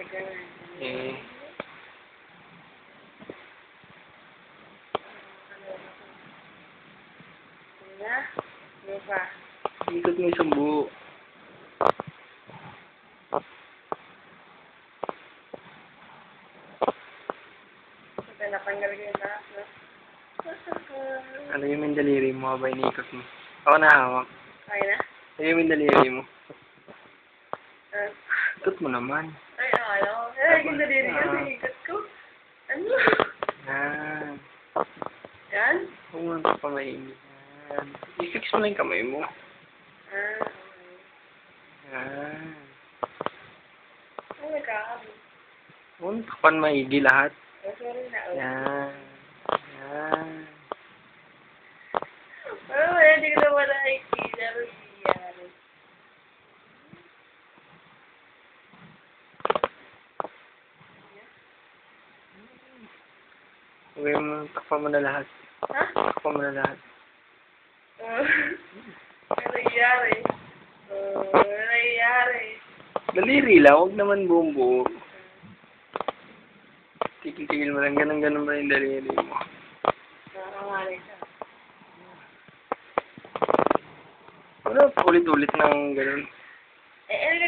Eh. Ano pa? Ikot mo isang buo. Natanggal ko yung lahat, no? Ano yung daliri mo habang iniikot mo? Ako na hawak. Okay na? Ano yung daliri mo? Ah. Ikot mo naman. Ay, akala ko. Ay, yung daliri ko, ikot ko. Ano? Yan. Yan? Huwag mo ito pa mainit. Yan. I-fix mo lang yung kamay mo. Ah, okay. Yan. Ay, nagkakabi. Huwag mo takpan maigi lahat. Oh, sorry na. Oh. Yan. Yan. Oh, hindi ko naman nakikita. Ano nangyayari? Huwag mo, takpan mo na lahat. Ha? Takpan mo na lahat. Oh. Ano nangyayari? Oh, ano nangyayari? Daliri lang, huwag naman buong buo. Tigil-tigil mo lang, ganun-ganun ba yung daliri mo? Nakakamali siya. Wala, ulit-ulit ng ganun. Eh, ano